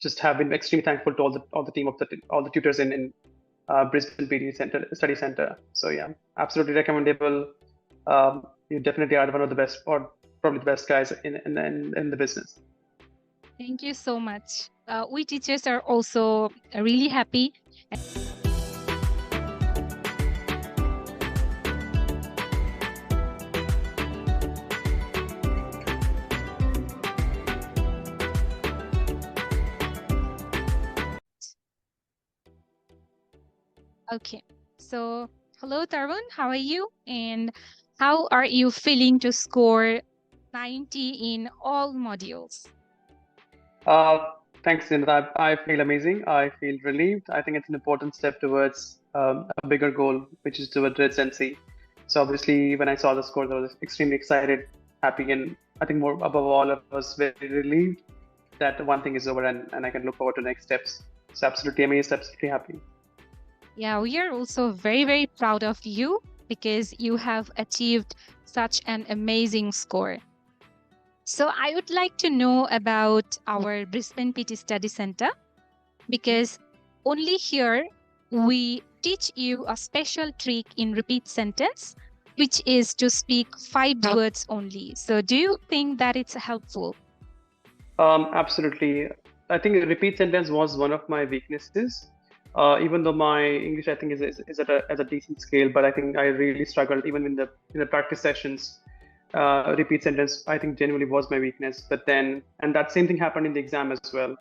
just have been extremely thankful to all the team of all the tutors in Brisbane PTE Center Study Center. So yeah, absolutely recommendable. You definitely are one of the best, or probably the best guys in the business. Thank you so much. We teachers are also really happy. Okay, so hello Tarun, how are you? And how are you feeling to score 90 in all modules? Thanks, Indra. I feel amazing. I feel relieved. I think it's an important step towards a bigger goal, which is towards residency. So obviously, when I saw the scores, I was extremely excited, happy, and I think more above all, I was very relieved that one thing is over and I can look forward to next steps. So absolutely amazed, absolutely happy. Yeah, we are also very, very proud of you because you have achieved such an amazing score. So I would like to know about our Brisbane PT Study Center because only here we teach you a special trick in repeat sentence, which is to speak 5 words only. So do you think that it's helpful? Absolutely. I think a repeat sentence was one of my weaknesses. Even though my English, I think, is at a decent scale, but I think I really struggled even in the practice sessions. Repeat sentence, I think, genuinely was my weakness. But then, and that same thing happened in the exam as well.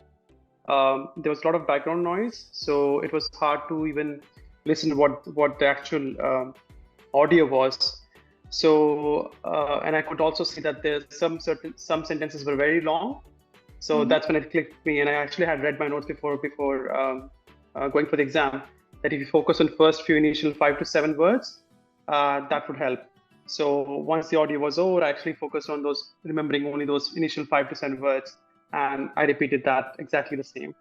There was a lot of background noise, so it was hard to even listen to what the actual audio was. So, and I could also see that there's some sentences were very long. So that's when it clicked me, and I actually had read my notes before going for the exam, that if you focus on first few initial 5 to 7 words, that would help. So once the audio was over, I actually focused on those, remembering only those initial 5 to 7 words, and I repeated that exactly the same.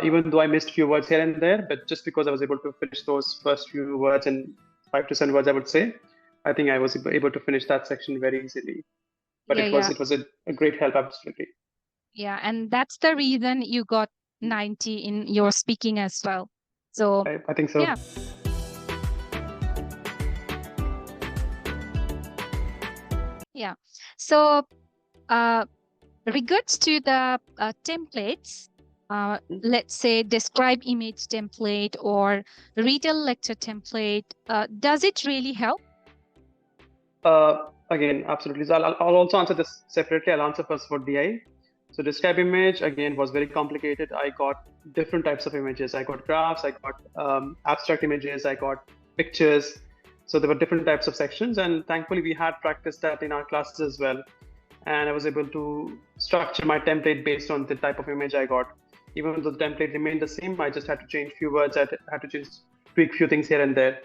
Even though I missed few words here and there, but just because I was able to finish those first few words in 5 to 7 words, I would say, I think I was able to finish that section very easily. But Yeah, it was a great help, absolutely. Yeah, and that's the reason you got 90 in your speaking as well. So, I think so. yeah. Yeah. So, regards to the templates, let's say describe image template or retell lecture template, does it really help? Again, absolutely. So I'll also answer this separately. I'll answer first for DI. So describe image again was very complicated. I got different types of images. I got graphs, I got abstract images, I got pictures. So there were different types of sections, and thankfully we had practiced that in our classes as well. And I was able to structure my template based on the type of image I got. Even though the template remained the same, I just had to change few words. I had to just tweak few things here and there,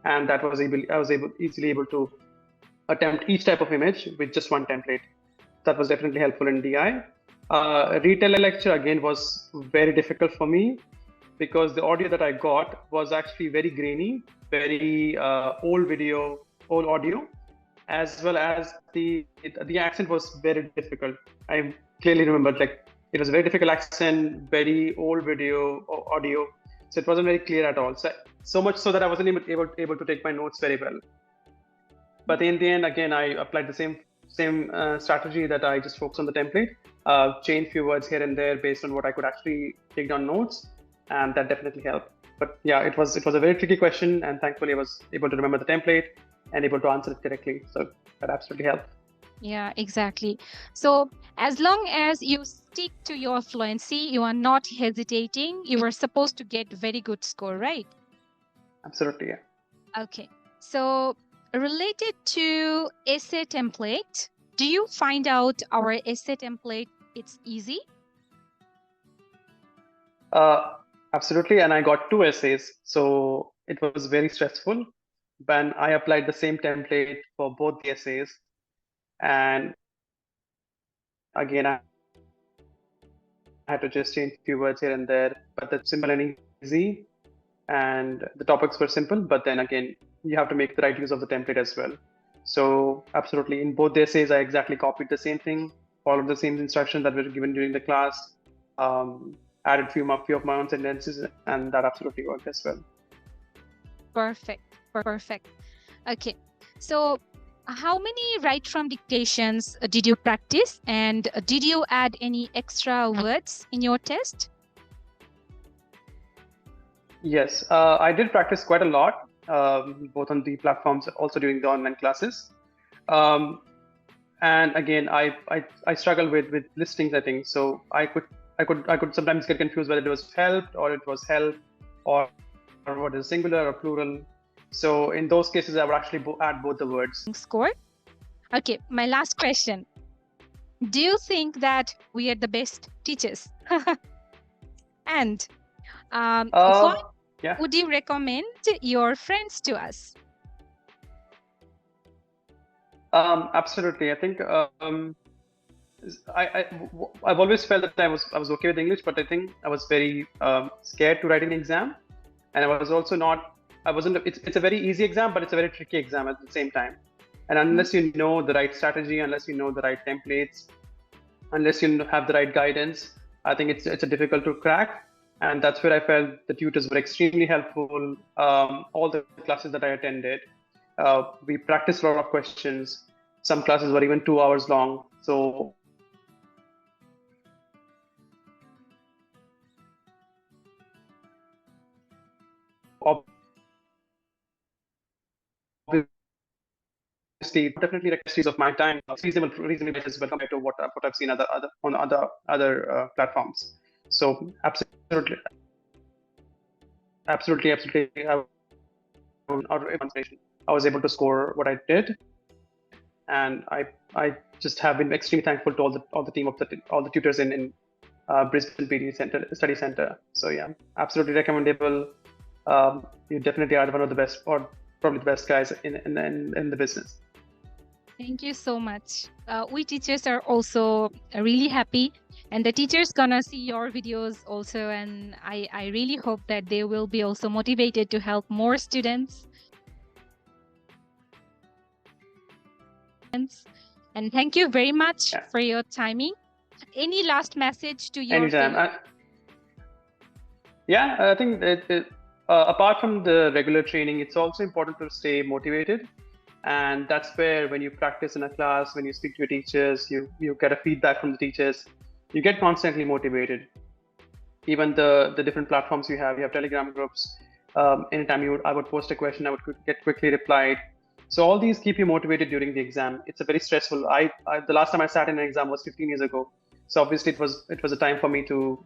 and that was I was easily able to attempt each type of image with just one template. That was definitely helpful in DI. Retell lecture again was very difficult for me because the audio that I got was actually very grainy, very old audio, as well as the accent was very difficult. I clearly remember, like, it was a very difficult accent, very old audio, so it wasn't very clear at all. So much so that I wasn't even able to take my notes very well. But in the end, again, I applied the same strategy, that I just focus on the template, change few words here and there based on what I could actually take down notes, and that definitely helped. But yeah, it was a very tricky question, and thankfully I was able to remember the template and able to answer it correctly. So that absolutely helped. Yeah, exactly. So as long as you stick to your fluency, you are not hesitating, you are supposed to get very good score, right? Absolutely, yeah. Okay. So related to essay template, do you find out our essay template it's easy? Absolutely, and I got 2 essays, so it was very stressful. When I applied the same template for both the essays, and again, I had to just change a few words here and there, but that's simple and easy. And the topics were simple, but then again, you have to make the right use of the template as well. So absolutely, in both the essays, I exactly copied the same thing, followed the same instructions that were given during the class. added few of my own sentences, and that absolutely worked as well. Perfect. Okay. So how many write from dictations did you practice, and did you add any extra words in your test? Yes, I did practice quite a lot, both on the platforms, also during the online classes. And again, I struggle with listings, I think. So I could sometimes get confused whether it was helped or it was help, or what is singular or plural. So in those cases, I would actually add both the words. Score. Okay, my last question. Do you think that we are the best teachers? And what would you recommend your friends to us? Absolutely. I think I've always felt that I was okay with English, but I think I was very scared to write an exam, and I was also not. I wasn't. It's a very easy exam, but it's a very tricky exam at the same time. And unless you know the right strategy, unless you know the right templates, unless you have the right guidance, I think it's a difficult to crack. And that's where I felt the tutors were extremely helpful. All the classes that I attended, we practiced a lot of questions. Some classes were even 2 hours long. So obviously, definitely like histories of my time, reasonable as well compared to what I've seen on other platforms. So absolutely. I was able to score what I did, and I just have been extremely thankful to all the team of all the tutors in Brisbane PTE Study Center. So yeah, absolutely recommendable. You definitely are one of the best, or probably the best guys in the business. Thank you so much. We teachers are also really happy, and the teachers gonna see your videos also, and I really hope that they will be also motivated to help more students. And thank you very much for your timing. Any last message to your Anytime. I think apart from the regular training, it's also important to stay motivated. And that's where, when you practice in a class, when you speak to your teachers, you get a feedback from the teachers, you get constantly motivated. Even the different platforms you have Telegram groups. Anytime I would post a question, I would get quickly replied. So all these keep you motivated during the exam. It's a very stressful. The last time I sat in an exam was 15 years ago. So obviously it was a time for me to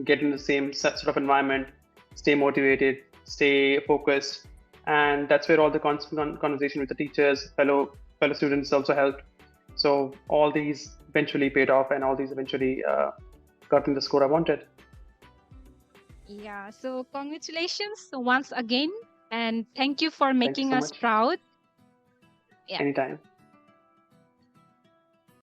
get in the same sort of environment, stay motivated, stay focused, and that's where all the conversation with the teachers, fellow students also helped. So all these eventually paid off, and all these eventually got me the score I wanted. Yeah, so congratulations once again, and thank you for making us proud. Yeah. Anytime.